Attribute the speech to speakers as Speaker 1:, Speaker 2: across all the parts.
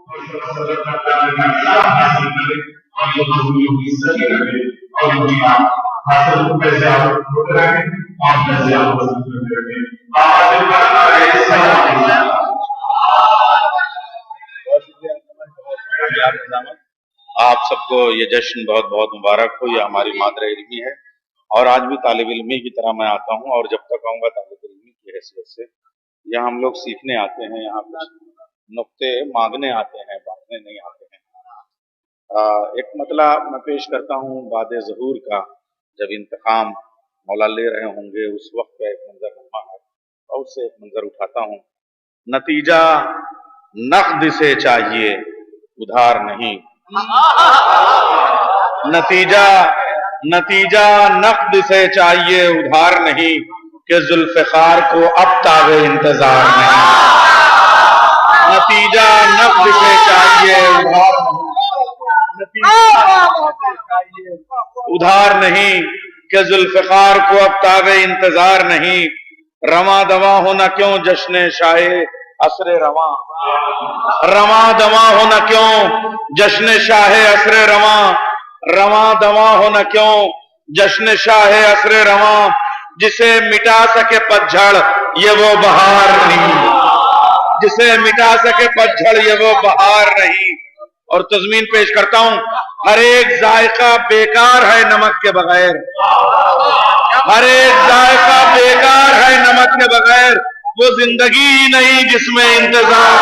Speaker 1: आप सबको ये जश्न बहुत बहुत मुबारक हो। ये हमारी मादर इल्मी है और आज भी तालिब इल्मी की तरह मैं आता हूँ और जब तक आऊँगा तालिब इल्मी की हैसियत से। यहाँ हम लोग सीखने आते हैं, यहाँ कुछ नुक्ते मांगने आते हैं, बांटने नहीं आते हैं। एक मतला मैं पेश करता हूँ बादे ज़हूर का, जब इंतकाम मौला ले रहे होंगे उस वक्त का एक मंजर है और उससे एक मंजर उठाता हूँ। नतीजा नक़द से चाहिए उधार नहीं, नतीजा नक़द से चाहिए उधार नहीं, कि जुल्फ़िकार को अब तावे इंतजार नहीं। नतीजा नक़द से चाहिए उधार नहीं, कि जुल्फ़िकार को अब तावे इंतजार नहीं। रमा दवा होना क्यों जश्न शाहे असरे रवा, रमा दवा होना क्यों जश्न शाहे असरे रवा, रवा दवा होना क्यों जश्न शाहे असरे रवा। जिसे मिटा सके पतझड़ ये वो बहार नहीं, जिसे मिटा सके पतझड़ ये वो बहार नहीं। और तज़मीन पेश करता हूं, हर एक जायका बेकार है नमक के बगैर, हर एक जायका बेकार है नमक के बगैर। वो जिंदगी ही नहीं जिसमें इंतजार,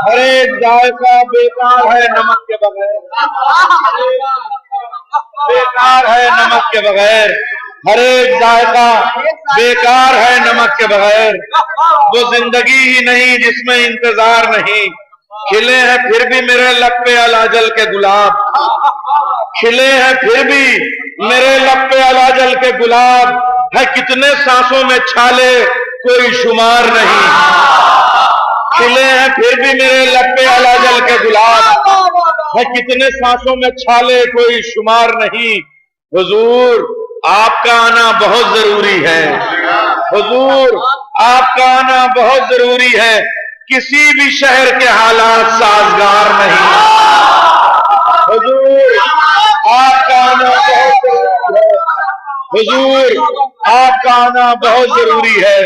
Speaker 1: हर एक जायका बेकार है नमक के बगैर, बेकार है नमक के बगैर। हर एक जायका बेकार है नमक के बगैर। वो जिंदगी ही नहीं जिसमें इंतजार नहीं। खिले हैं फिर भी मेरे लब पे अलाजल के गुलाब, खिले हैं फिर भी मेरे लब पे अलाजल के गुलाब। है कितने सांसों में छाले कोई शुमार नहीं, खिले हैं फिर भी मेरे लब पे अलाजल के गुलाब। है कितने सांसों में छाले कोई शुमार नहीं। हुजूर आपका आना बहुत जरूरी है, हुजूर आपका आना बहुत जरूरी है। किसी भी शहर के हालात साजगार नहीं। हुजूर आपका आना बहुत जरूरी है, हुजूर आपका आना बहुत जरूरी है।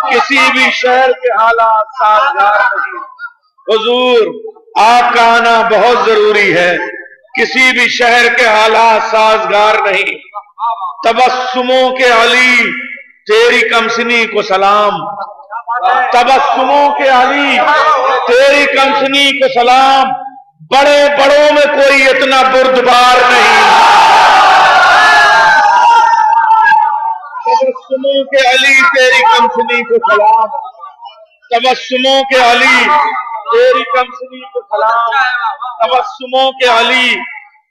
Speaker 1: किसी भी शहर के हालात साजगार नहीं। हुजूर आपका आना बहुत जरूरी है, किसी भी शहर के हालात साजगार नहीं। तबस्सुमों के अली तेरी कमसनी को सलाम, तबस्सुमों के अली तेरी कमसनी को सलाम। बड़े बड़ों में कोई इतना बुर्दबार नहीं। तबस्सुमों के अली तेरी कमसनी को सलाम, तबस्सुमों के अली तेरी कमसनी को सलाम। तबस्सुमों के अली,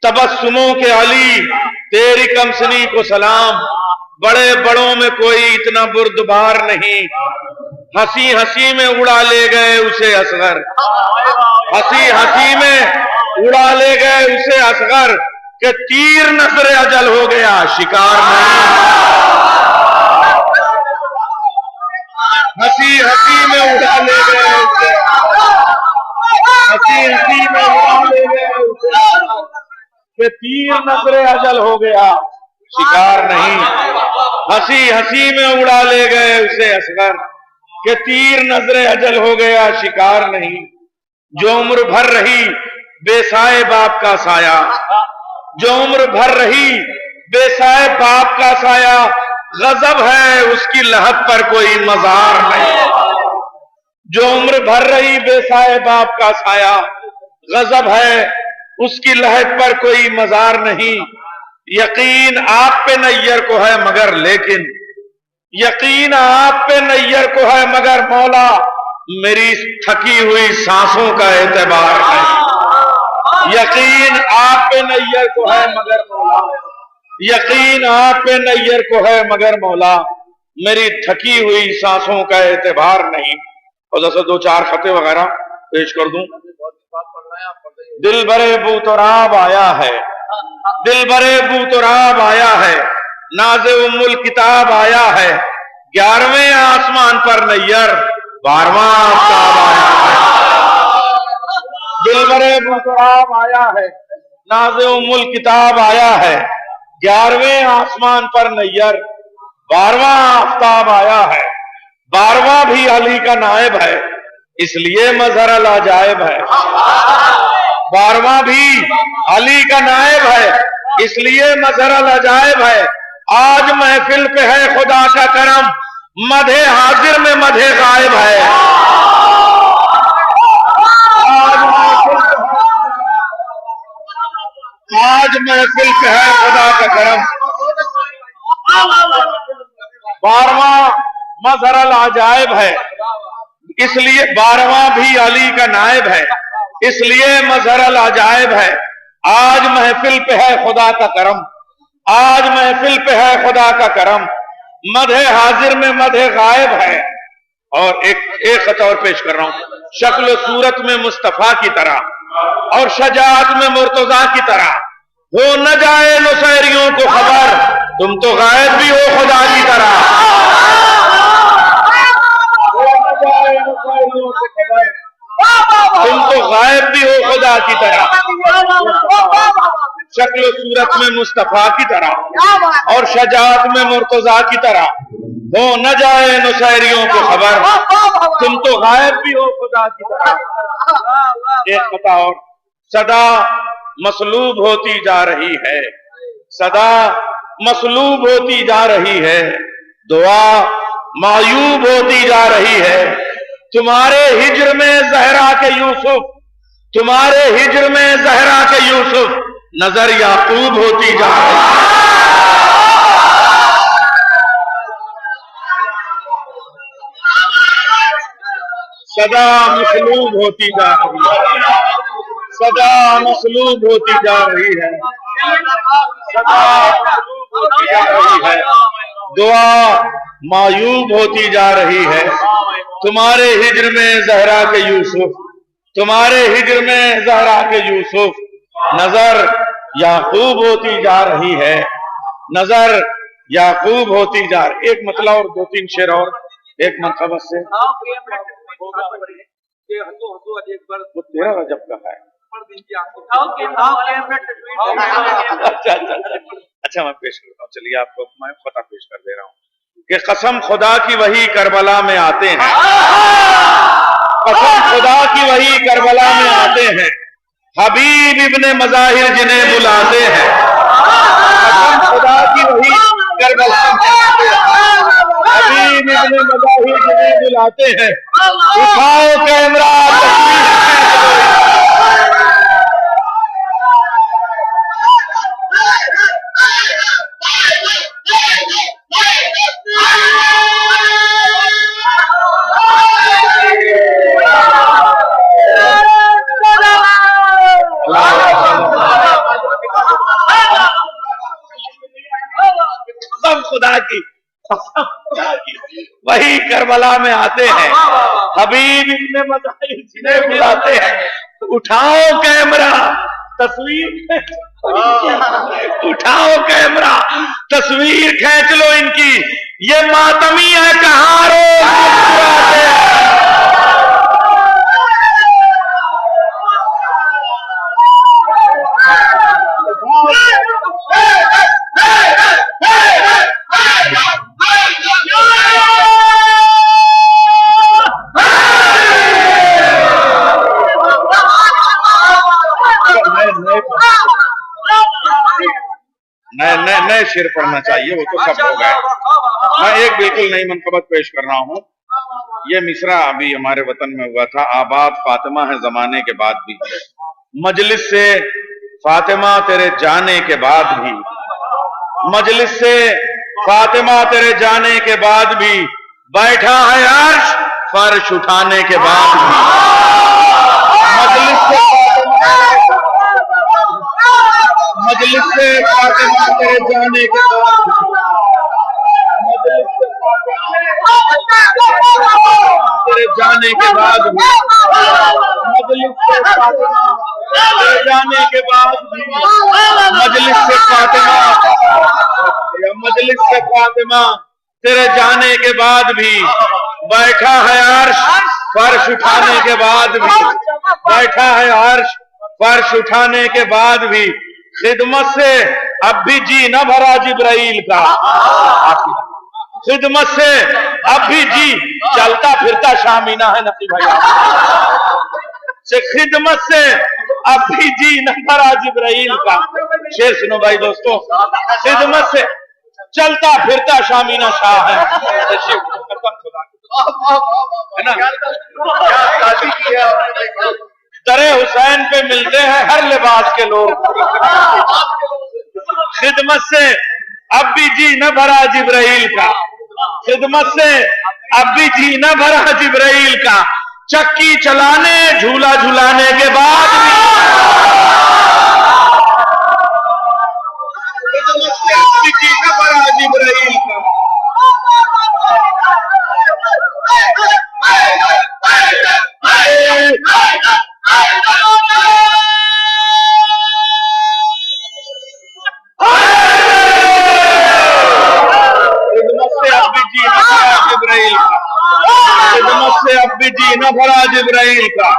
Speaker 1: तबस्सुमों के अली तेरी कमसनी को सलाम। बड़े बड़ों में कोई इतना बुर्दबार नहीं। हंसी हंसी में उड़ा ले गए उसे असगर, हंसी हंसी में उड़ा ले गए उसे असगर। के तीर नजरे अजल हो गया शिकार नहीं। हंसी हंसी में उड़ा ले गए उसे, हंसी हंसी में उड़ा ले गए उसे, के तीर नजरे अजल हो गया शिकार नहीं। हंसी हंसी में उड़ा ले गए उसे असगर, के तीर नजरे अजल हो गया शिकार नहीं। जो उम्र भर रही बेसाए बाप का साया, जो उम्र भर रही बेसाए बाप का साया। गजब है उसकी लहत पर कोई मजार नहीं। जो उम्र भर रही बेसाए बाप का साया, गजब है उसकी लहत पर कोई मजार नहीं। यकीन आप पे नैयर को है मगर लेकिन, यकीन आप पे नैयर को है मगर मौला मेरी थकी हुई सांसों का एतबार नहीं। यकीन आप पे नैयर को है मगर मौला, यकीन आप पे नैयर को है मगर मौला मेरी थकी हुई सांसों का एतबार नहीं। और जैसे दो चार खते वगैरह पेश कर दूं। दिल भरे बूतराब आया है, दिल भरे बूतराब आया है, नाज़े उम्मुल किताब आया है। 11वें आसमान पर नैयर 12वां आफ्ताब आया है। बुलतराब आया है, नाज़े उम्मुल किताब आया है, 11वें आसमान पर नैयर 12वां आफ्ताब आया है, 12वां भी अली का नायब है, इसलिए मजहर अल अजायब है। 12वां भी अली का नायब है, इसलिए मजहर अल अजायब है। आज महफिल पे है खुदा का करम, मधे हाजिर में मधे गायब है। आज महफिल पे है खुदा का करम। 12वां मजहर अल अजायब है, इसलिए 12वां भी अली का नायब है, इसलिए मजहर अल अजायब है। आज महफिल पे है खुदा का करम, आज महफिल पे है खुदा का करम, मधे हाजिर में मधे गायब है। और एक खत और पेश कर रहा हूं, शक्ल सूरत में मुस्तफा की तरह और शजाअत में मुर्तजा की तरह, हो न जाए नुसैरियों को खबर, तुम तो गायब भी हो खुदा की तरह। हो न जाए नुसैरियों को खबर, तुम तो गायब भी हो खुदा की तरह। शक्ल सूरत में मुस्तफा की तरह और शजाअत में मुर्तजा की तरह, हो न जाए नुसैरियों को खबर, तुम तो गायब भी हो खुदा की तरह। एक पता और, सदा मसलूब होती जा रही है, सदा मसलूब होती जा रही है, दुआ मायूब होती जा रही है। तुम्हारे हिज्र में जहरा के यूसुफ, तुम्हारे हिज्र में जहरा के यूसुफ, नजर याकूब होती जा रही है। सदा मसलूब होती जा रही है, सदा मसलूब होती जा रही है, सदा मसलूब होती जा रही है, दुआ मायूब होती जा रही है। तुम्हारे हिज्र में जहरा के यूसुफ, तुम्हारे हिज्र में जहरा के यूसुफ, नजर याकूब होती जा रही है, नजर याकूब होती जा रही। एक मतलब और 2-3 शेर और एक मरतबा से। वो 13 रजब का है। अच्छा मैं पेश करता हूँ, चलिए आपको मैं पता पेश कर दे रहा हूँ कि कसम खुदा की वही करबला में आते हैं, कसम खुदा की वही करबला में आते हैं, हबीब इब्ने मज़ाहिर जिन्हें बुलाते हैं। कसम खुदा की वही करबला में आते हैं, हबीब इब्ने मज़ाहिर जिन्हें बुलाते हैं। उठाओ कैमरा, खुदा की वही करबला में आते हैं, हबीब इब्ने मज़ाहिर जिन्हें बुलाते हैं। उठाओ कैमरा, तस्वीर उठाओ कैमरा, तस्वीर खींच लो इनकी, ये मातमी है कहां रोज मुस्कुराते हैं। नए शेर पढ़ना चाहिए, वो तो सब हो गए। मैं एक बिल्कुल नई मनकबत पेश कर रहा हूँ। ये मिसरा अभी हमारे वतन में हुआ था, आबाद फातिमा है जमाने के बाद भी, मजलिस से फातिमा तेरे जाने के बाद भी, मजलिस से फातिमा तेरे जाने के बाद भी, बैठा है अर्श फर्श उठाने के बाद भी। मजलिस से फातिमा तेरे जाने के बाद, मजलिस से तेरे जाने के बाद भी, मजलिस से फातिमा तेरे जाने के बाद भी, मजलिस से फातिमा, मजलिस से फातिमा तेरे जाने के बाद भी, बैठा है अर्श फर्श उठाने के बाद भी, बैठा है अर्श फर्श उठाने के बाद भी खिदमत से अब भी जी न भरा जिब्राइल का। खिदमत से अब भी जी चलता फिरता शामीना है नकी भाई से, खिदमत से अब भी जी न भरा जिब्राइल का। शेर सुनो भाई दोस्तों, खिदमत से चलता फिरता शामीना शाह है ना। दरे हुसैन पे मिलते हैं हर लिबास के लोग। खिदमत से अब भी जी न भरा जिब्राइल का। खिदमत से अब भी जी न भरा जिब्राइल का। चक्की चलाने झूला झुलाने के बाद भी खिदमत से अब भी जी न भरा जिब्राइल का। खिदमत से अब भी जी न भरा जिब्राइल का।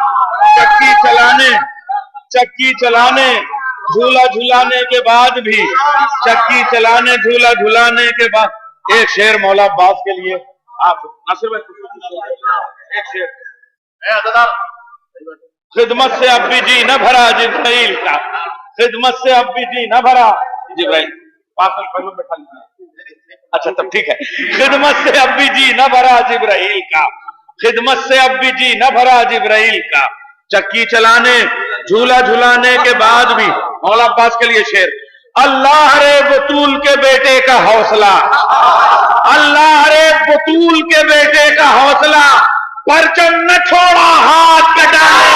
Speaker 1: चक्की चलाने झूला झुलाने के बाद भी, चक्की चलाने झूला झुलाने के बाद। एक शेर मौला अब्बास के लिए आप नासिर भाई, एक शेर। खिदमत से अब भी जी न भरा जिब्राइल का। खिदमत से अब भी जी न भरा जिब्राइल। पास में बैठा लीजिए, अच्छा तब ठीक है। खिदमत से अब भी जी न भरा जिब्राइल का। खिदमत से अब भी जी न भरा जिब्राइल का। चक्की चलाने झूला झुलाने के बाद भी मौला अब्बास के लिए शेर। अल्लाह रे बतूल के बेटे का हौसला, अल्लाह रे बतूल के बेटे का हौसला, परचम न छोड़ा हाथ कटाने।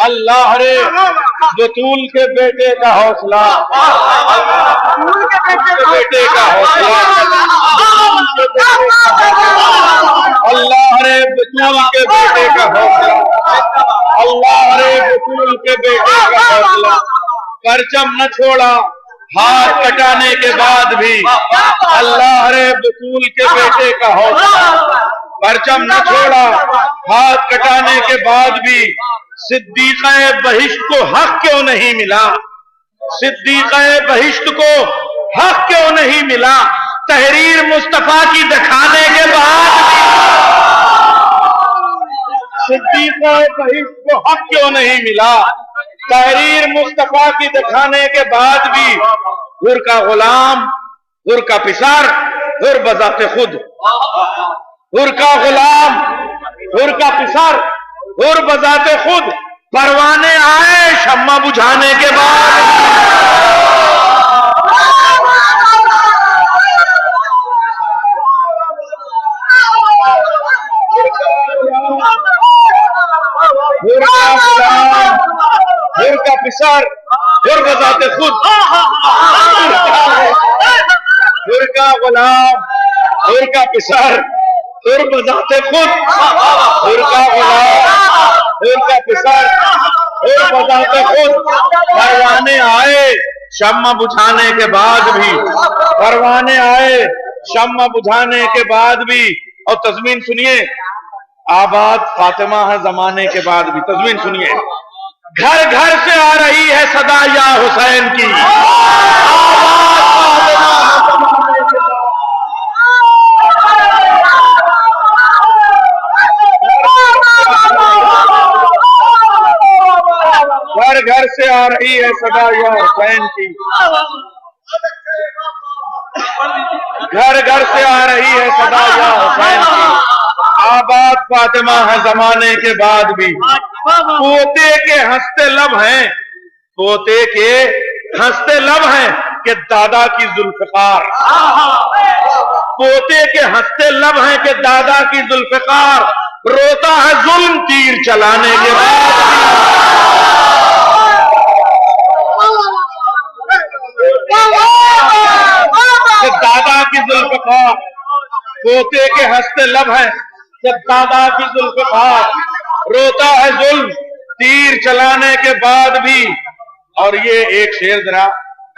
Speaker 1: अल्लाह रे बतूल के बेटे का हौसला, बेटे का हौसला, अल्लाह रे बतूल के बेटे का हौसला, अल्लाह रे बतूल के बेटे का हौसला। परचम न छोड़ा हाथ कटाने के बाद भी, अल्लाह रे बतूल के बेटे का हौसला। परचम न छोड़ा हाथ कटाने के बाद भी, सिद्दीक़े बहिश्त को हक क्यों नहीं मिला, सिद्दीक़े बहिश्त को हक क्यों नहीं मिला। तहरीर मुस्तफा की दिखाने के बाद सिद्दीक़े बहिश्त को हक क्यों नहीं मिला। तहरीर मुस्तफा की दिखाने के बाद भी, हुर का गुलाम हुर का पिसार हुर बजाते खुद, हुर का गुलाम हुर का पिसार हुर बजाते खुद। परवाने आए शम्मा बुझाने के बाद, हुर का गुलाम हुर का पिसार हुर बजाते खुद। हुर का गुलाम हुर का पिसार हुर बजाते खुद। हुर का गुलाम हुर का पिसार हुर बजाते खुद। परवाने आए शम्मा बुझाने के बाद भी, परवाने आए शम्मा बुझाने के बाद भी। और तज़मीन सुनिए, आबाद फातिमा है जमाने के बाद भी। तज़मीन सुनिए, घर घर से आ रही है सदा या हुसैन की। घर घर से आ रही है सदा या हुसैन की। घर घर से आ रही है सदा या हुसैन की। आबाद फातिमा है जमाने के बाद भी। पोते के हंसते लब हैं, पोते के हंसते लब हैं कि दादा की जुल्फकार। पोते के हंसते लब हैं कि दादा की जुल्फकार। रोता है जुल्म तीर चलाने के बाद। दादा की जुल्फकार, पोते के हंसते लब हैं जब दादा की जुल्फकार। रोता है जुल्म तीर चलाने के बाद भी। और ये एक शेर जरा,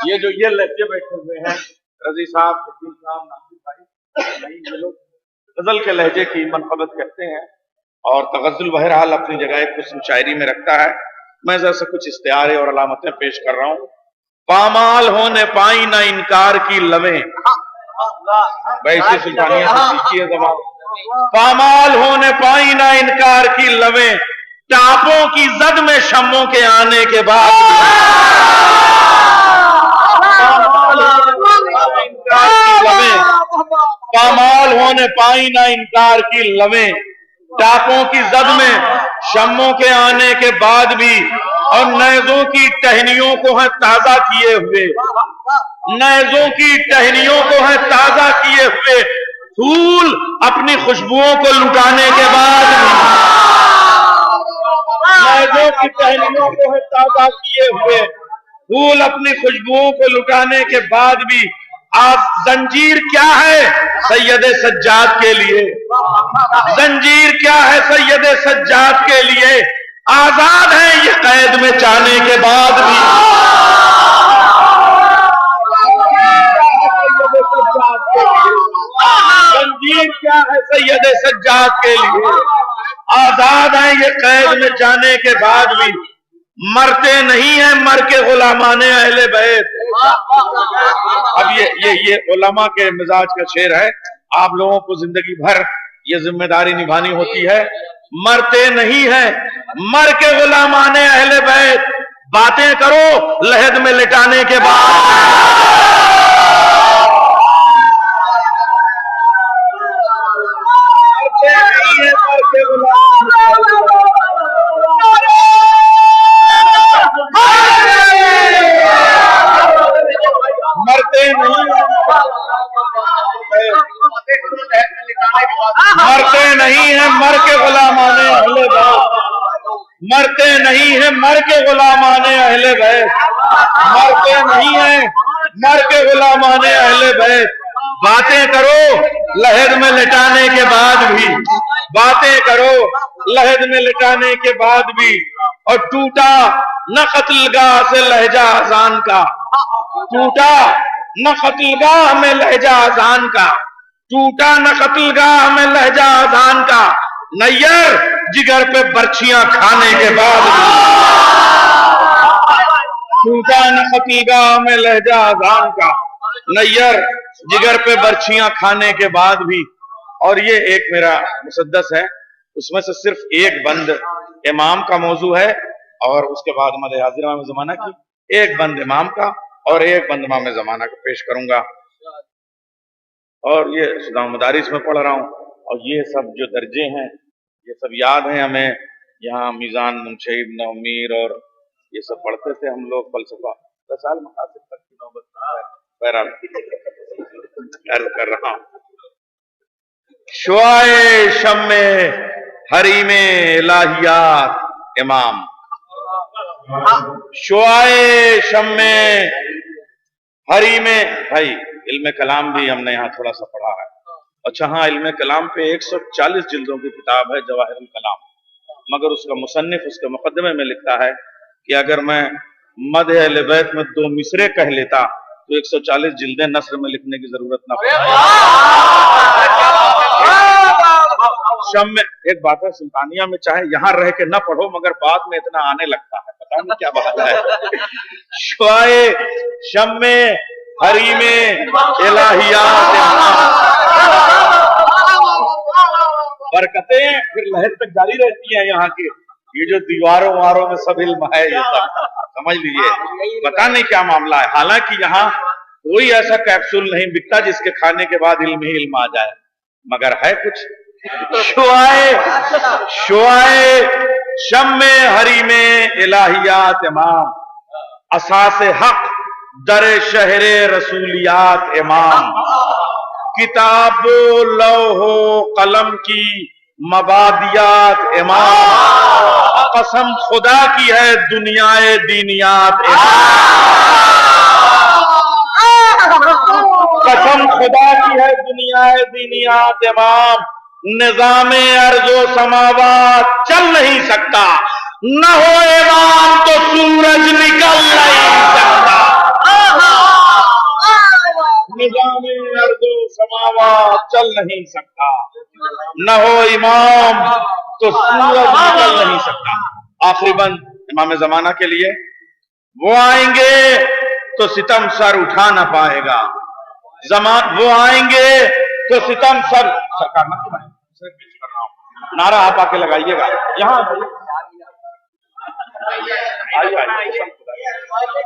Speaker 1: ये जो ये लहजे बैठे हुए हैं रजी साहब, शकील साहब, नासिर भाई, ये लोग गजल के लहजे की मनकबत करते हैं और तगज़ुल बहरहाल अपनी जगह एक हुस्न शायरी में रखता है। मैं जैसा कुछ इस्तिआरे और अलामतें पेश कर रहा हूँ। पामाल होने पाई ना इनकार की लवें, वैसे सुल्तानिया से सीखिए जबान। पामाल होने पाई ना इनकार की लवें, टापों की जद में शम्मों के आने के बाद। पामाल होने पाई ना इनकार की लवें, टापों की जद में शम्मों के आने के बाद भी। और नैज़ों की टहनियों को है ताजा किए हुए, नैज़ों की टहनियों को है ताजा किए हुए, फूल अपनी खुशबुओं को लुटाने के बाद भी। नैज़ों की टहनियों को है ताजा किए हुए, फूल अपनी खुशबुओं को लुटाने के बाद भी। आज जंजीर क्या है सैयदे सज्जाद के लिए, जंजीर क्या है सैयदे सज्जाद के लिए। आजाद है ये कैद में जाने के बाद भी। जंजीर क्या है सैयदे सज्जाद के लिए, आजाद है ये कैद में जाने के बाद भी। मरते नहीं है मर के गुलामाने अहले बैत। अब ये उलमा के मिजाज का शेर है। आप लोगों को जिंदगी भर ये जिम्मेदारी निभानी होती है। मरते नहीं है मर के गुलामाने अहले बैत, बातें करो लहद में लिटाने के बाद। मरते नहीं है मर के मरते नहीं मरते नहीं है मर के गुलामाने अहले बैत, मरते नहीं है मर के गुलामाने अहले बैत, मरते नहीं है मर के गुलामाने अहले बैत। बातें करो लहद में लिटाने के बाद भी, बातें करो लहद में लिटाने के बाद भी। और टूटा न कत्लगाह से लहजा अजान का, टूटा न कत्लगाह में लहजा अजान का, टूटा न कत्लगाह में लहजा अजान का। नैयर जिगर पे बर्छियां खाने के बाद भी, टूटा न कत्लगाह में लहजा अजान का। नैयर जिगर पे बर्छियां खाने के बाद भी। और ये एक मेरा मुसद्दस है, उसमें से सिर्फ एक बंद इमाम का मौजू है और उसके बाद मद हाजिर इमाम ज़माना की, एक बंद इमाम का और एक बंद इमाम ज़माना का पेश करूंगा। और ये सुदाम मदारिस में पढ़ रहा हूँ और ये सब जो दर्जे हैं ये सब याद हैं हमें। यहाँ मीज़ान मुंशी इब्न उमीर और ये सब पढ़ते थे हम लोग, फलसफा 10 साल मकासिद तक की नौबत बहरहाल अर्ज कर रहा हूँ। शुआए शम्मे हरीमे इलाहियात इमाम, शुआए शम्मे हरीमे। भाई इल्म कलाम भी हमने यहाँ थोड़ा सा पढ़ा है। अच्छा हाँ, इल्म कलाम पे 140 जिल्दों की किताब है जवाहिरुल कलाम, मगर उसका मुसन्निफ उसके मुकद्दमे में लिखता है कि अगर मैं मद अहले बैत में 2 मिसरे कह लेता तो 140 जिल्दें नस्र में लिखने की जरूरत ना पड़े। शम में एक बात है, सुल्तानिया में चाहे यहाँ रह के न पढ़ो मगर बाद में इतना आने लगता है, पता नहीं क्या बात है। शुआए शम्मे हरीमे इलाहियात बरकतें फिर लहर तक जारी रहती हैं यहाँ की। ये जो दीवारों वारों में सब इल्म है, ये सब समझ लीजिए, पता नहीं क्या मामला है। हालांकि यहाँ कोई ऐसा कैप्सूल नहीं बिकता जिसके खाने के बाद इल्म ही इल्म आ जाए, मगर है कुछ शुआए शम्मे हरी में इलाहियात इमाम, असासे हक दरे शहरे रसूलियात इमाम, किताबो लौहो कलम की मबादियात इमाम, कसम खुदा की है दुनियाए दीनियात इमाम, कसम खुदा की है दुनियाए दीनियात इमाम, निजामे अर्जो समावात चल नहीं सकता, न हो इमाम तो सूरज निकल नहीं सकता, निजामे अर्जो समावात चल नहीं सकता, न हो इमाम तो सूरज निकल नहीं सकता। आखिरी बंद इमाम जमाना के लिए, वो आएंगे तो सितम सर उठा ना पाएगा, वो आएंगे तो सितम सरकार मत बनाए, कर रहा हूं, नारा आप आके लगाइएगा यहाँ, आइए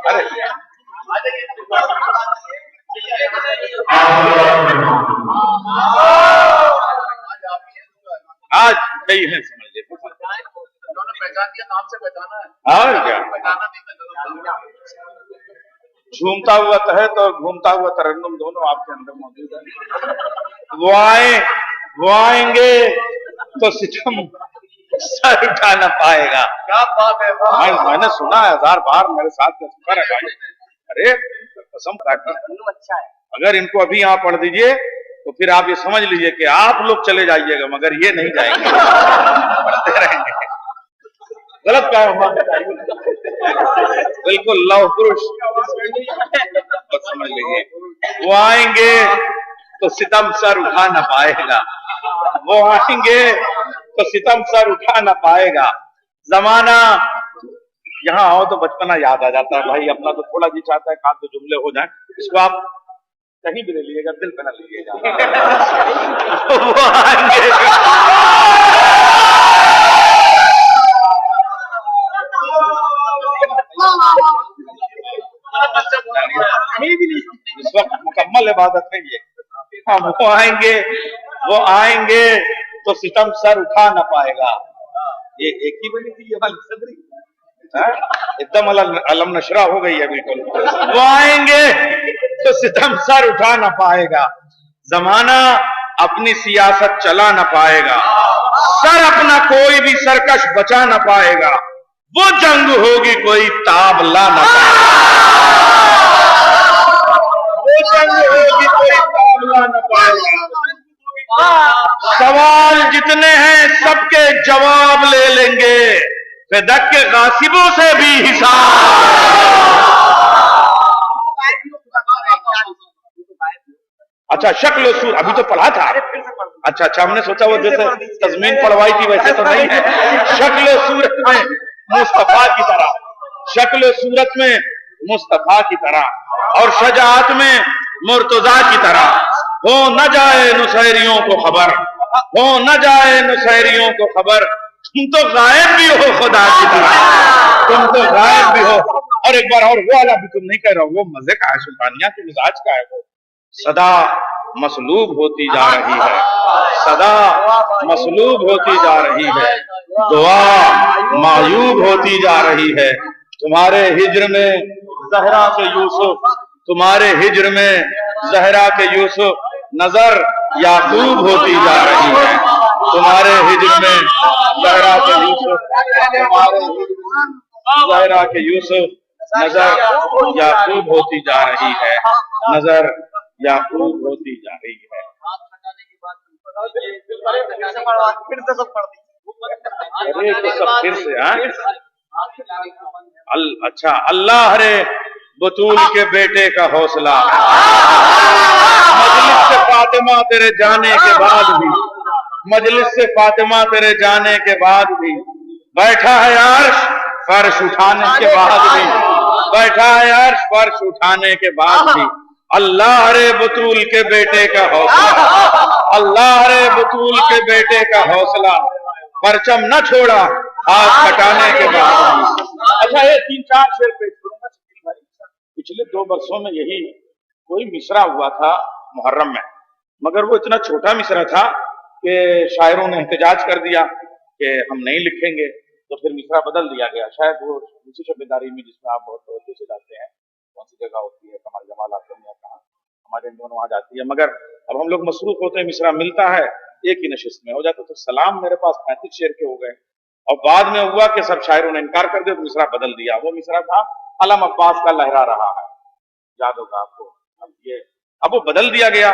Speaker 1: अरे आज कई है समझ लीजिए,
Speaker 2: पहचान दिया, नाम से पहचाना है
Speaker 1: और क्या, झूमता हुआ तहत और घूमता हुआ तरन्नुम दोनों आपके अंदर मौजूद है। वो आएंगे तो सितम सर उठा ना पाएगा।
Speaker 2: क्या बात है,
Speaker 1: मैंने सुना है 1000 बार, मेरे साथ में सुना है भाई। अरे कसम
Speaker 2: अच्छा है,
Speaker 1: अगर इनको अभी यहाँ पढ़ दीजिए तो फिर आप ये समझ लीजिए कि आप लोग चले जाइएगा मगर ये नहीं जाएंगे, पढ़ते रहेंगे। गलत क्या होगा बिल्कुल लौह पुरुष, बस समझ लीजिए। वो आएंगे तो सितम सर उठा ना पाएगा, वो आएंगे तो सितम सर उठा ना पाएगा। जमाना यहाँ आओ तो बचपना याद आ जाता है भाई, अपना तो थोड़ा जी चाहता है कान तो जुमले हो जाए, इसको आप कहीं भी ले लीजिएगा, दिल पे ना लीजिएगा। वो आएंगे इस वक्त मुकम्मल इबादत नहीं है। हाँ, वो आएंगे तो सितम सर उठा ना पाएगा। ये एक ही बनी थी ये वाली सदरी, एकदम अलम नशरा हो गई है बिल्कुल। वो आएंगे तो सितम सर उठा ना पाएगा, जमाना अपनी सियासत चला ना पाएगा, सर अपना कोई भी सरकश बचा ना पाएगा, वो जंग होगी कोई ताब ला ना पाएगा, वो जंग होगी कोई ताब ला ना पाएगा। सवाल जितने हैं सबके जवाब ले लेंगे, फिदक के गासिबों से भी हिसाब। अच्छा शक्ल सूर अभी तो पढ़ा था, अच्छा हमने सोचा वो जैसे तज़मीन पढ़वाई थी वैसे तो नहीं है। शक्ल सूरत में मुस्तफा की तरह, शक्ल सूरत में मुस्तफा की तरह और शजाअत में मुर्तजा की तरह, हो न जाए नुसैरियों को खबर, हो न जाए नुसैरियों को खबर, तुम तो गायब भी हो खुदा की तरह, तुम तो गायब भी हो। और एक बार और वो वाला भी तुम नहीं कह रहा हो, वो मजे का है, सुल्तानिया के मिजाज का है, वो सदा मसलूब होती जा रही है, सदा मसलूब होती जा रही है, दुआ मायूब होती जा रही है। तुम्हारे हिज्र में ज़हरा के यूसुफ, तुम्हारे हिज्र में ज़हरा के यूसुफ नजर याकूब होती जा रही है, तुम्हारे हिज्र में ज़हरा के यूसुफ, तुम्हारे ज़हरा के यूसुफ नजर याकूब होती जा रही है, नजर याकूब होती जा रही है। अरे तो सब फिर से अच्छा, अल्लाह रे बतूल के बेटे का हौसला, मजलिस से फातिमा तेरे जाने के बाद भी, मजलिस से फातिमा तेरे जाने के बाद भी बैठा है अर्श फर्श उठाने के बाद भी, बैठा है अर्श फर्श उठाने के बाद भी, अल्लाह रे बतूल के बेटे का हौसला, अल्लाह रे बतूल के बेटे का हौसला, परचम न छोड़ा हाथ कटाने के बाद। अच्छा ये 3-4 शेर पेश करूंगा भाई, पिछले 2 वर्षों में यही कोई मिसरा हुआ था मुहर्रम में, मगर वो इतना छोटा मिसरा था कि शायरों ने एहतजाज कर दिया कि हम नहीं लिखेंगे, तो फिर मिसरा बदल दिया गया। शायद वो दूसरी शबेदारी में जिसमें आप बहुत तवज्जो से जाते हैं, कौन सी जगह होती है, कमल जमाल आते हैं कहाँ, हमारे दोनों वहां जाती है, मगर अब हम लोग मसरूफ होते हैं, मिसरा मिलता है एक ही नशिस्त में हो जाता। तो सलाम मेरे पास 35 शेर के हो गए, और बाद में हुआ कि सब शायरों ने इनकार कर दिया, तो मिसरा बदल दिया। वो मिसरा था अलम अब्बास का लहरा रहा है, याद होगा आपको। अब वो बदल दिया गया।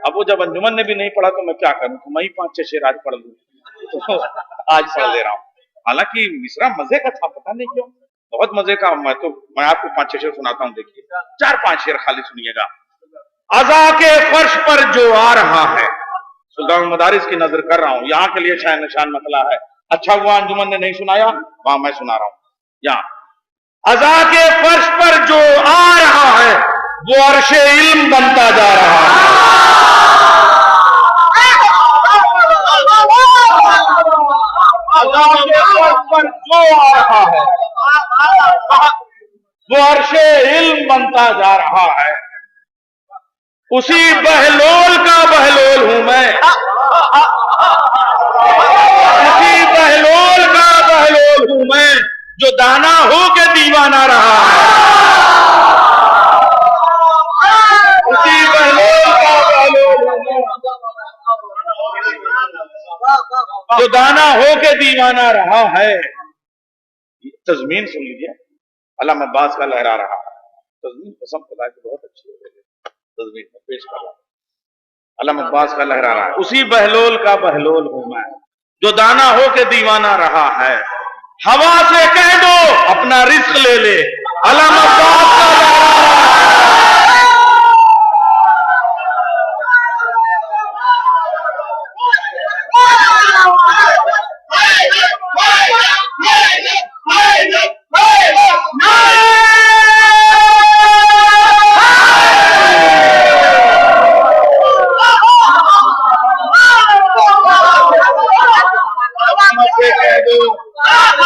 Speaker 1: अब वो जब अंजुमन ने भी नहीं पढ़ा तो मैं क्या करूं, तो मैं ही 5-6 शेर आज पढ़ लूं, तो आज पढ़ ले रहा हूं। हालांकि मिसरा मजे का था, पता नहीं क्यों बहुत मजे का। मैं आपको 5-6 शेर सुनाता हूं, देखिए 4-5 शेर खाली सुनिएगा। अज़ा के फर्श पर जो आ रहा है, सुल्तान मदारिस की नजर कर रहा हूं, यहाँ के लिए शायद निशान मतला है। अच्छा हुआ अंजुमन ने नहीं सुनाया, वहां मैं सुना रहा हूं। यहाँ अज़ा के फर्श पर जो आ रहा है, वो अर्शे इल्म बनता जा रहा है। अज़ा के फर्श पर जो आ रहा है, वो अर्शे इल्म बनता जा रहा है। उसी बहलोल का बहलोल हूं मैं, उसी बहलोल का बहलोल हूं मैं, जो दाना हो के दीवाना रहा है। उसी बहलोल का बहलोल हूं मैं, जो दाना हो के दीवाना रहा है। तज़मीन सुन लीजिए, अल्लाह अब्बास का लहरा रहा है। तज़मीन कसम खुदा की बहुत अच्छी हो गई, तज़मीन में पेश कर रहा हूं। अल्लाह अब्बास का लहरा रहा है, उसी बहलोल का बहलोल हूं मैं, जो दाना हो के दीवाना रहा है। हवा से कह दो अपना रिस्क ले ले, अल्लाह अब्बास का लहरा रहा है।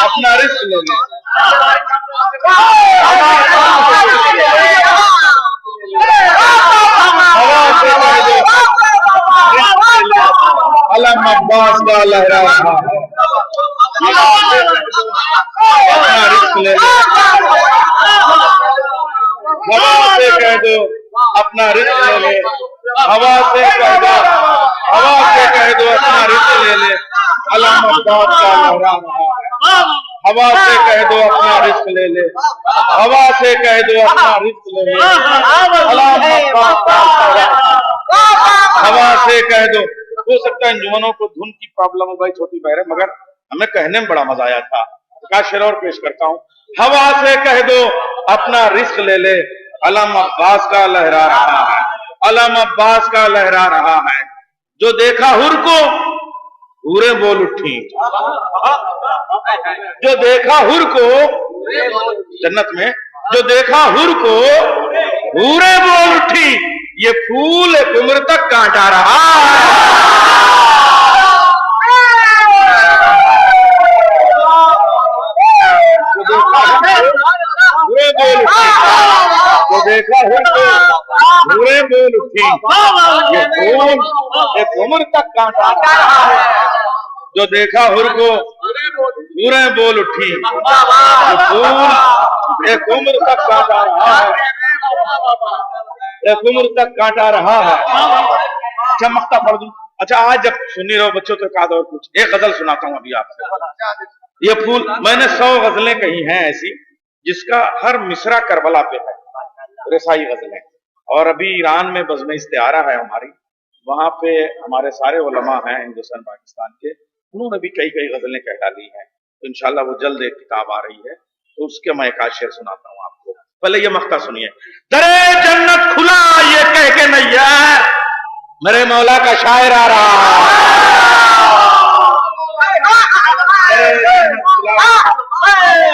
Speaker 1: अपना रिस्क ले ले, अल्लाह अब्बास का लहरा रहा है। अपना रिस्क ले ले, हवा से कह दो अपना रिस्क ले ले, हवा से कह दो, हवा से कह दो अपना रिस्क ले ले, अल्लाह अब्बास का लहरा रहा है। हवा से कह दो अपना रिस्क ले ले, हवा से कह दो अपना रिस्क ले ले, अल्लाह अब्बास का लहरा रहा है। हवा से कह दो। हो सकता है अंजुमनों को धुन की प्रॉब्लम हो भाई, छोटी बहरे, मगर हमें कहने में बड़ा मजा आया था। का शेर और पेश करता हूँ। हवा से कह दो अपना रिस्क ले ले, अलम अब्बास का लहरा रहा है, अलम अब्बास का लहरा रहा है। जो देखा हुर को हूरे बोल उठी, जो देखा हुर को जन्नत में, जो देखा हुर को हूरे बोल उठी, ये फूल एक उम्र तक कांटा रहा है। तो देखा हुर को हूरे बोल उठी, ये फूल एक उम्र तक कांटा रहा है। जो देखा हुर को हूरे बोल उठी, ये फूल एक उम्र तक कांटा रहा है, एक उम्र तक कांटा रहा है। अच्छा मक्ता पढ़ दूं। अच्छा आज जब सुनी रहो बच्चों तो एक आध और कुछ एक गजल सुनाता हूं अभी आपसे। ये फूल, मैंने 100 गजलें कही हैं ऐसी जिसका हर मिसरा करबला पे है, रसाई गजलें। और अभी ईरान में बज़्म इस्तिआरा है हमारी, वहां पे हमारे सारे उलमा हैं हिंदुस्तान पाकिस्तान के, उन्होंने भी कई कई गजलें कह डाली हैं। तो इंशाल्लाह वो जल्द एक किताब आ रही है, तो उसके मैं एक शेर सुनाता हूँ आपको। पहले ये मक्ता सुनिए। दरे जन्नत खुला ये कह के नैया, मेरे मौला का शायर आ रहा है।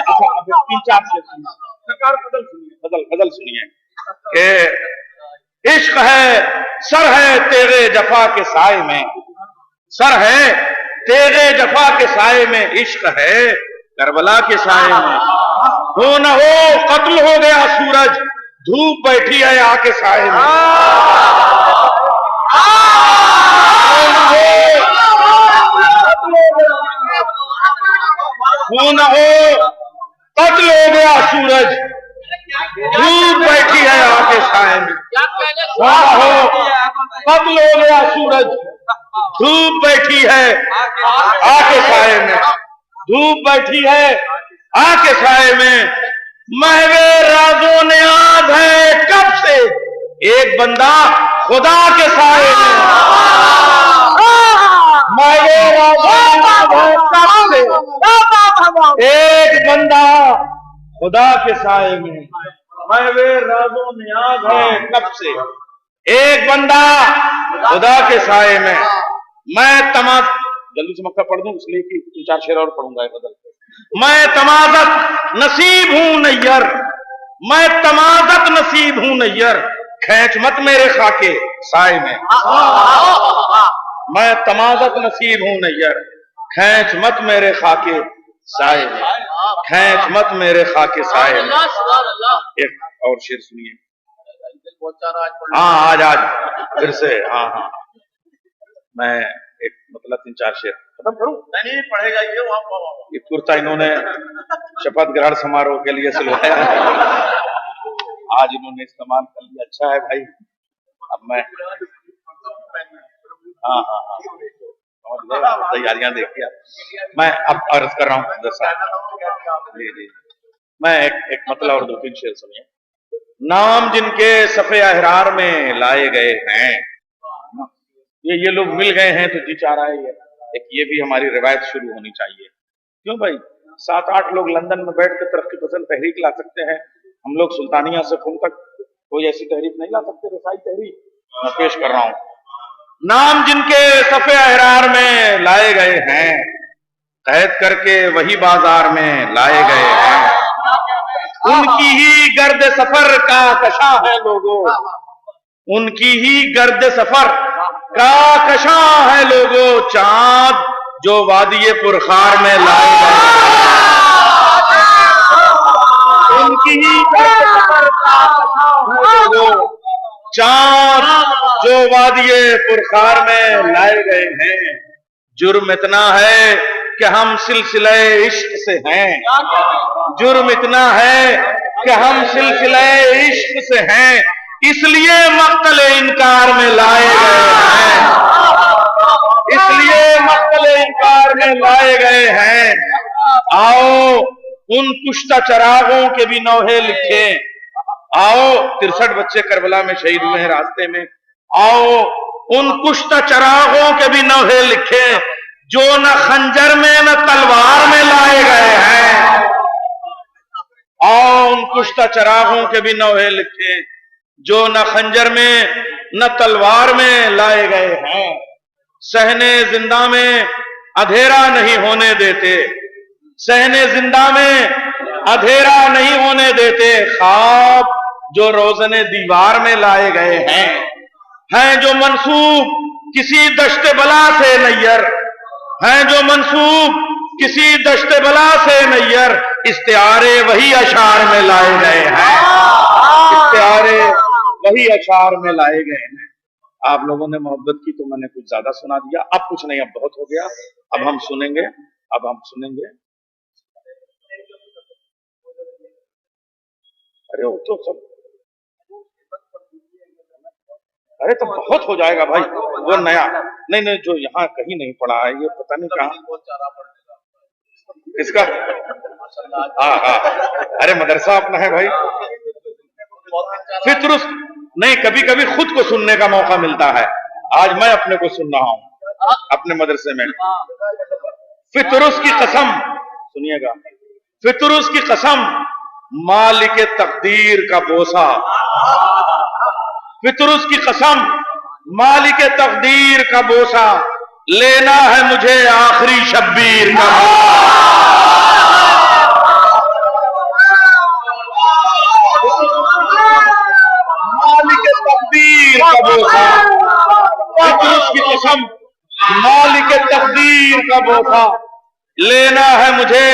Speaker 1: अच्छा अब 3-4 शेर सुनिए, सरकार गजल सुनिए कि इश्क है सर है तेरे जफा के साए में, सर है तेरे जफा के साए में, इश्क है करबला के साए में। हो न हो कत्ल हो गया सूरज धूप बैठी है आके साए में। खून हो कत्ल हो गया सूरज, धूप बैठी है आके साए में। खून हो कत्ल हो गया सूरज, धूप बैठी है आके साए में। धूप बैठी है आके साए में। महवे राजों ने याद है कब से एक बंदा खुदा के साए में। महवे राजों ने याद है कब से एक बंदा खुदा के साए में। महवे राजों ने याद है कब से एक बंदा खुदा के साए में। मैं तमाम जल्दी से मक्का पढ़ दूं इसलिए कि 3-4 शेर और पढ़ूंगा बदल के। मैं तमाजत नसीब हूं नैयर, मैं तमाजत नसीब हूं नैयर, खींच मत मेरे खाके साए में। मैं तमाजत नसीब हूं नैयर, खींच मत मेरे खाके साए में। खींच मत मेरे खाके साए में। एक और शेर सुनिए। हाँ आज फिर से। हाँ मैं एक मतलब 3-4 शेर खत्म करूं?
Speaker 2: नहीं पढ़ेगा
Speaker 1: ये कुर्ता इन्होंने शपथ ग्रहण समारोह के लिए सिलवाया है, आज इन्होंने इस्तेमाल कर लिया। अच्छा है भाई। अब मैं हाँ तैयारियां देखिए। मैं अब अर्ज कर रहा हूँ जी। मैं एक मतलब और 2-3 शेर सुनिए। नाम जिनके सफ़े अहरार में लाए गए हैं, ये लोग मिल गए हैं तो जी चाह रहा है ये भी हमारी रिवायत शुरू होनी चाहिए। क्यों भाई? 7-8 लोग लंदन में बैठ कर तरक्की पसंद तहरीक ला सकते हैं, हम लोग सुल्तानिया से खून तक कोई ऐसी तहरीक नहीं ला सकते। रसाई तहरीक मैं पेश कर रहा हूं। नाम जिनके सफ़े अहरार में लाए गए हैं, कैद करके वही बाजार में लाए गए हैं। उनकी ही गर्द सफर का कशा है लोगों, उनकी ही गर्द सफर का कशा है लोगों, चांद जो वादिये पुरखार में लाए गए। उनकी ही गर्द सफर का कशा है लोगों, चांद जो वादिये पुरखार में लाए गए हैं। जुर्म इतना है कि हम सिलसिले इश्क से हैं, जुर्म इतना है कि हम सिलसिले इश्क से हैं, इसलिए मक्तले इनकार में लाए गए हैं, इसलिए मक्तले इनकार में लाए गए हैं। आओ उन कुश्ता चरागों के भी नौहे लिखे, आओ 63 बच्चे करबला में शहीद हुए हैं रास्ते में। आओ उन कुश्ता चरागों के भी नौहे लिखे, जो न खंजर में न तलवार में लाए गए हैं। आओ उन कुश्ता चरागों के भी नौहे लिखे, जो न खंजर में न तलवार में लाए गए हैं। सहने जिंदा में अंधेरा नहीं होने देते, सहने जिंदा में अंधेरा नहीं होने देते। ख्वाब जो रोज़ने दीवार में लाए गए हैं जो मंसूब किसी दश्ते बला से नैयर, हैं जो मंसूब किसी दश्ते बला से नैयर, इस्तिआरे वही अशार में लाए गए हैं, इस्तिआरे वही अशार में लाए गए हैं। आप लोगों ने मोहब्बत की तो मैंने कुछ ज्यादा सुना दिया, अब कुछ नहीं, अब बहुत हो गया। अब हम सुनेंगे अरे वो तो सब, अरे तो बहुत हो जाएगा भाई। वो नया नहीं जो यहाँ कहीं नहीं पड़ा है, ये पता नहीं कहाँ इसका। हाँ अरे मदरसा अपना है भाई। फितरुस नहीं, कभी कभी खुद को सुनने का मौका मिलता है। आज मैं अपने को सुन रहा हूं अपने मदरसे में। फितरुस की कसम सुनिएगा, फितरुस की कसम मालिक तकदीर का बोसा, फितरुस की कसम मालिक तकदीर का बोसा, लेना है मुझे आखिरी शब्बीर का। मालिक तकदीर का बोसा, फितरुस की कसम मालिक तकदीर का बोसा, लेना है मुझे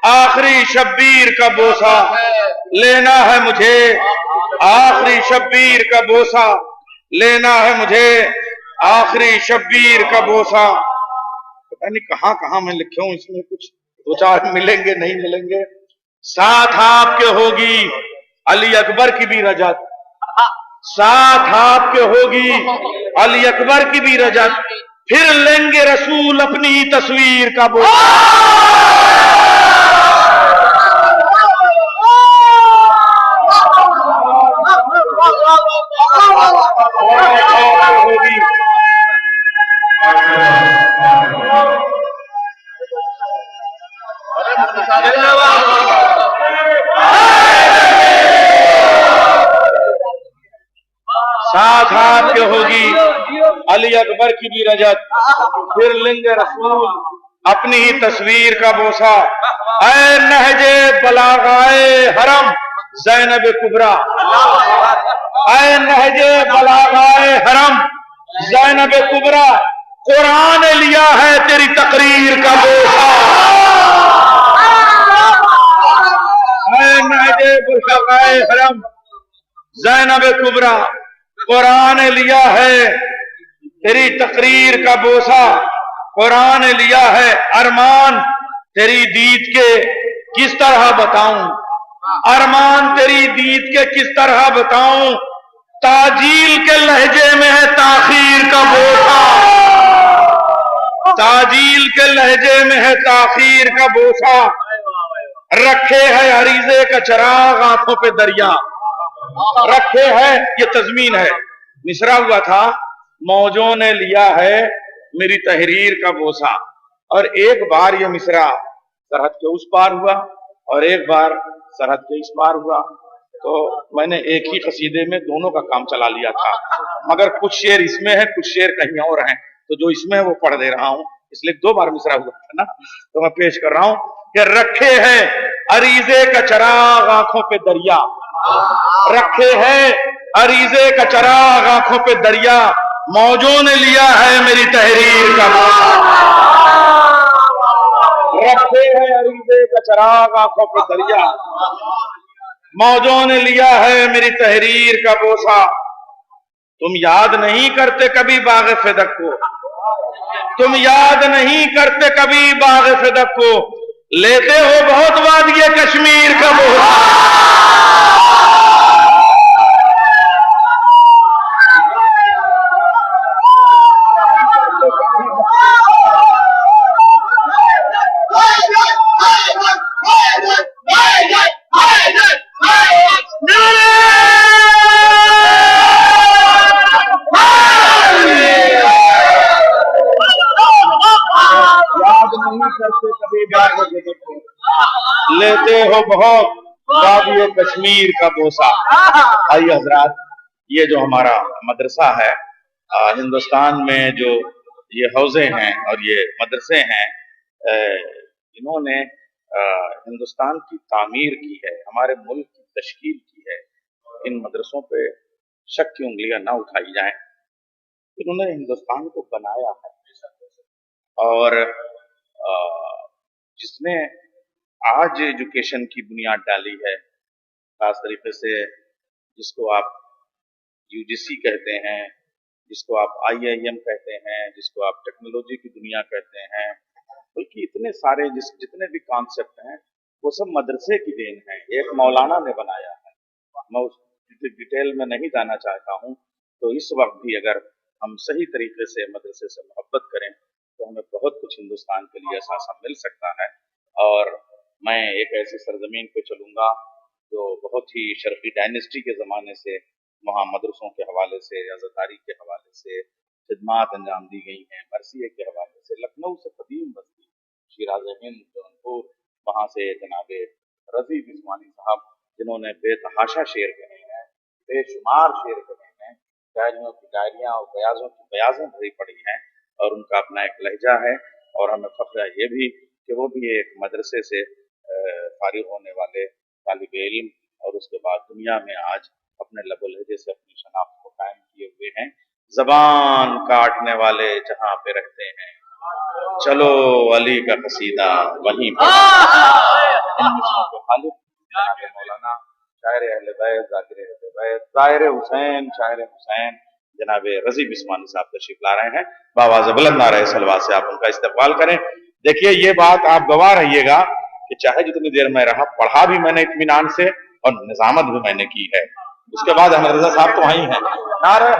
Speaker 1: आखिरी शब्बीर का बोसा, लेना है मुझे आखिरी शब्बीर का बोसा लेना है मुझे, आखिरी शब्बीर का बोसा। पता नहीं कहां कहां मैं लिखे हूं, इसमें कुछ दो चार मिलेंगे नहीं मिलेंगे। साथ आपके होगी अली अकबर की भी रजत, साथ आपके होगी अली अकबर की भी रजत, फिर लेंगे रसूल अपनी ही तस्वीर का बोसा। होगी साथ आपके होगी अली अकबर की भी रजत, फिर लेंगे रसूल अपनी ही तस्वीर का बोसा। ऐ नहजे बलागाए हरम ज़ैनब कुबरा, ऐ नहजे बलागाए हरम ज़ैनब कुबरा, कुरान ने लिया है तेरी तकरीर का बोसा। ऐ नहजे बलागाए हरम ज़ैनब कुबरा, कुरान ने लिया है तेरी तकरीर का बोसा। कुरान ने लिया है अरमान तेरी दीद के किस तरह बताऊं, अरमान तेरी दीद के किस तरह बताऊं, ताजील के लहजे में है ताखीर का बोसा, ताजील के लहजे में है ताखीर का बोसा। रखे है अरीजे का चराग आंखों पे दरिया, रखे है, ये तजमीन है, मिसरा हुआ था, मौजों ने लिया है मेरी तहरीर का बोसा। और एक बार ये मिसरा सरहद के उस पार हुआ और एक बार सरहद के इस पार हुआ, तो मैंने एक ही कसीदे में दोनों का काम चला लिया था, मगर कुछ शेर इसमें है कुछ शेर कहीं और हैं, तो जो इसमें है वो पढ़ दे रहा हूं, इसलिए दो बार मिसरा हुआ था ना, तो मैं पेश कर रहा हूं कि रखे हैं अरीजे का चराग आंखों पे दरिया, रखे हैं अरीजे का चराग आंखों पे दरिया, मौजों ने लिया है मेरी तहरीर का बोसा। रखे हैं अरीजे का चराग आंखों पे दरिया, मौजों ने लिया है मेरी तहरीर का बोसा। तुम याद नहीं करते कभी बाग़ फ़िदक को, तुम याद नहीं करते कभी बाग़ फ़िदक को, लेते हो बहुत वादिये कश्मीर का बोसा। लेते हो बहुत वादिये कश्मीर का बोसा। आइए हजरात, ये जो हमारा मदरसा है, हिंदुस्तान में जो ये हौजे हैं और ये मदरसे हैं, इन्होंने हिंदुस्तान की तामीर की है, हमारे मुल्क की तश्कील की है। इन मदरसों पे शक की उंगलियां ना उठाई जाएं, इन्होंने हिंदुस्तान को बनाया है। और जिसने आज एजुकेशन की बुनियाद डाली है, खास तरीके से जिसको आप यूजीसी कहते हैं, जिसको आप आईआईएम कहते हैं, जिसको आप टेक्नोलॉजी की दुनिया कहते हैं, बल्कि इतने सारे जितने भी कॉन्सेप्ट हैं वो सब मदरसे की देन है, एक मौलाना ने बनाया है। मैं उस डिटेल में नहीं जाना चाहता हूँ। तो इस वक्त भी अगर हम सही तरीके से मदरसे से मोहब्बत करें तो हमें बहुत कुछ हिंदुस्तान के लिए असासा मिल सकता है। और मैं एक ऐसी सरजमीन पे चलूंगा जो बहुत ही शर्फी डायनेस्टी के ज़माने से वहाँ मदरसों के हवाले से, अज़ादारी के हवाले से खिदमात अंजाम दी गई हैं, मरसिए के हवाले से, लखनऊ से कदीम बस्ती, शिराज हिंद, जौनपुर, वहाँ से जनाब रज़ी बिस्वानी साहब जिन्होंने बेतहाशा शेर कहे हैं, बेशुमार शेर कहे हैं, डायरियों की डायरियाँ और बयाज़ों की बयाज़ें भरी पड़ी हैं, और उनका अपना एक लहजा है। और हमें फ़ख्र है ये भी कि वो भी एक मदरसे से फारिग होने वाले तालिब इल्म और उसके बाद दुनिया में आज अपने लबो लहजे से अपनी शनाख्त को कायम किए हुए हैं। ज़बान काटने वाले जहाँ पे रहते हैं, चलो अली का कसीदा वहीं पर। इन मिसरों के खालिद जनाब मौलाना शायर अहले बैत, जाकिर अहले बैत, शायर हुसैन, शायर हुसैन जनाब रजीब उस्मानी साहब तशरीफ ला रहे हैं। बावाज़ बुलंद नारे सलवात से आप उनका इस्तकबाल करें। देखिए ये बात आप गवाह रहिएगा कि चाहे जितनी देर में रहा, पढ़ा भी मैंने इत्मीनान से और निजामत भी मैंने की है। उसके बाद अहमद रजा साहब तो वही हैं। नारे